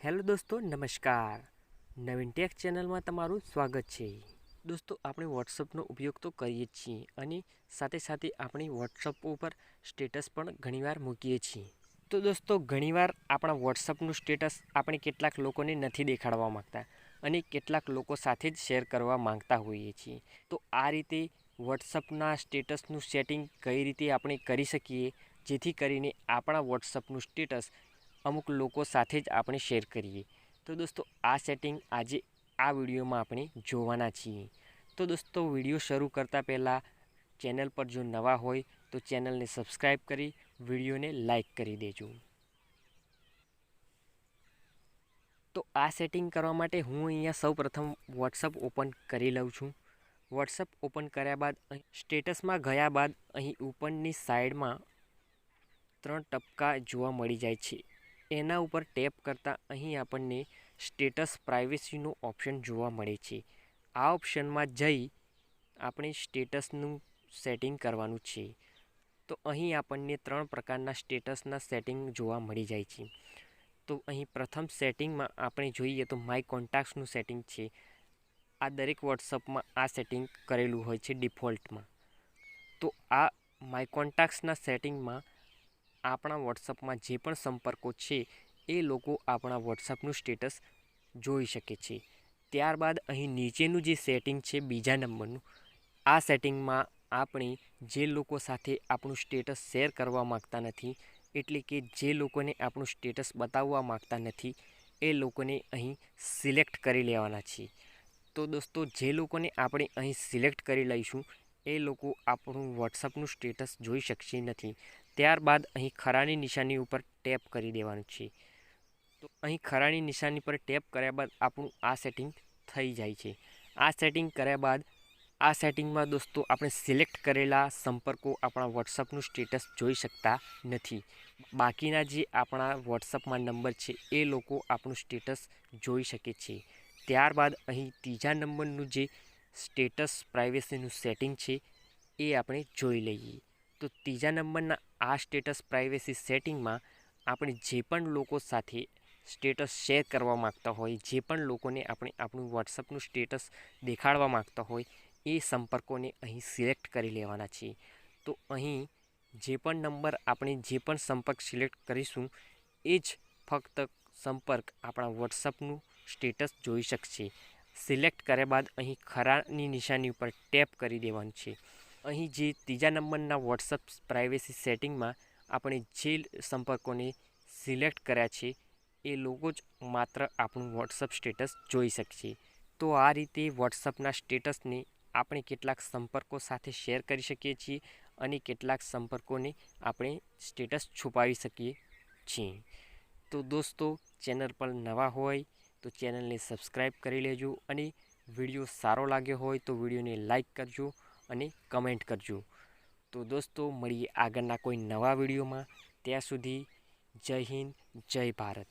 Hello દોસ્તો, નમસ્કાર. નવીનટેક ચેનલમાં તમારું સ્વાગત છે. દોસ્તો, આપણે વોટ્સઅપનો ઉપયોગ તો કરીએ જ છીએ અને સાથે સાથે આપણે વોટ્સઅપ ઉપર સ્ટેટસ પણ ઘણીવાર મૂકીએ છીએ. તો દોસ્તો, ઘણીવાર આપણા વોટ્સઅપનું સ્ટેટસ આપણે કેટલાક લોકોને નથી દેખાડવા માંગતા અને કેટલાક લોકો સાથે જ શેર કરવા માંગતા હોઈએ છીએ. તો આ રીતે વોટ્સઅપના સ્ટેટસનું સેટિંગ કઈ રીતે આપણે કરી શકીએ જેથી કરીને આપણા વોટ્સઅપનું સ્ટેટસ અમુક લોકો સાથે જ આપણે શેર કરીએ. તો દોસ્તો, આ સેટિંગ આજે આ વિડીયોમાં આપણે જોવાના છીએ. તો દોસ્તો, વિડીયો શરૂ કરતાં પહેલાં ચેનલ પર જો નવા હોય તો ચેનલને સબસ્ક્રાઈબ કરી વિડીયોને લાઈક કરી દેજો. તો આ સેટિંગ કરવા માટે હું અહીંયા સૌપ્રથમ વોટ્સઅપ ઓપન કરી લઉં છું. વોટ્સઅપ ઓપન કર્યા બાદ અહીં સ્ટેટસમાં ગયા બાદ અહીં ઉપરની સાઈડમાં 3 ટપકા જોવા મળી જાય છે. એના ઉપર ટેપ કરતાં અહીં આપણને સ્ટેટસ પ્રાઇવેસીનો ઓપ્શન જોવા મળે છે. આ ઓપ્શનમાં જઈ આપણે સ્ટેટસનું સેટિંગ કરવાનું છે. તો અહીં આપણને 3 પ્રકારના સ્ટેટસના સેટિંગ જોવા મળી જાય છે. તો અહીં પ્રથમ સેટિંગમાં આપણે જોઈએ તો માય કોન્ટેક્ટ્સનું સેટિંગ છે. આ દરેક વોટ્સઅપમાં આ સેટિંગ કરેલું હોય છે ડિફોલ્ટમાં. તો આ માય કોન્ટેક્ટ્સના સેટિંગમાં આપણા વોટ્સઅપમાં જે પણ સંપર્કો છે એ લોકો આપણા વોટ્સઅપનું સ્ટેટસ જોઈ શકે છે. ત્યારબાદ અહીં નીચેનું જે સેટિંગ છે બીજા નંબરનું, આ સેટિંગમાં આપણે જે લોકો સાથે આપણું સ્ટેટસ શેર કરવા માગતા નથી, એટલે કે જે લોકોને આપણું સ્ટેટસ બતાવવા માગતા નથી, એ લોકોને અહીં સિલેક્ટ કરી લેવાના છે. તો દોસ્તો, જે લોકોને આપણે અહીં સિલેક્ટ કરી લઈશું એ લોકો આપણું વોટ્સઅપનું સ્ટેટસ જોઈ શકશે નથી. ત્યારબાદ અહીં ખરાની નિશાની ઉપર ટેપ કરી દેવાનું છે. તો અહીં ખરાની નિશાની પર ટેપ કર્યા બાદ આપણું આ સેટિંગ થઈ જાય છે. આ સેટિંગ કર્યા બાદ આ સેટિંગમાં દોસ્તો આપણે સિલેક્ટ કરેલા સંપર્કો આપણા વોટ્સઅપનું સ્ટેટસ જોઈ શકતા નથી. બાકીના જે આપણા વોટ્સઅપમાં નંબર છે એ લોકો આપણું સ્ટેટસ જોઈ શકે છે. ત્યારબાદ અહીં ત્રીજા નંબરનું જે સ્ટેટસ પ્રાઇવેસીનું સેટિંગ છે એ આપણે જોઈ લઈએ. તો ત્રીજા નંબરના આ સ્ટેટસ પ્રાઇવેસી સેટિંગમાં આપણે જે પણ લોકો સાથે સ્ટેટસ શેર કરવા માગતા હોય, જે પણ લોકોને આપણે આપણું વોટ્સઅપનું સ્ટેટસ દેખાડવા માગતા હોય એ સંપર્કોને અહીં સિલેક્ટ કરી લેવાના છે. તો અહીં જે પણ નંબર આપણે જે પણ સંપર્ક સિલેક્ટ કરીશું એ જ ફક્ત સંપર્ક આપણા વોટ્સઅપનું સ્ટેટસ જોઈ શકશે. સિલેક્ટ કર્યા બાદ અહીં ખરાની નિશાની ઉપર ટેપ કરી દેવાનું છે. અહીં જે ત્રીજા નંબરના વોટ્સઅપ પ્રાઇવેસી સેટિંગમાં આપણે જે સંપર્કોને સિલેક્ટ કર્યા છે એ લોકો જ માત્ર આપણું વોટ્સઅપ સ્ટેટસ જોઈ શકશે. તો આ રીતે વોટ્સઅપના સ્ટેટસને આપણે કેટલાક સંપર્કો સાથે શેર કરી શકીએ છીએ અને કેટલાક સંપર્કોને આપણે સ્ટેટસ છુપાવી શકીએ છીએ. તો દોસ્તો, ચેનલ પર નવા હોય તો ચેનલને સબસ્ક્રાઈબ કરી લેજો અને વિડીયો સારો લાગ્યો હોય તો વિડીયોને લાઈક કરજો અને કમેન્ટ કરજો. તો દોસ્તો, મળીએ આગળના કોઈ નવા વિડીયોમાં. ત્યાં સુધી જય હિન્દ, જય ભારત.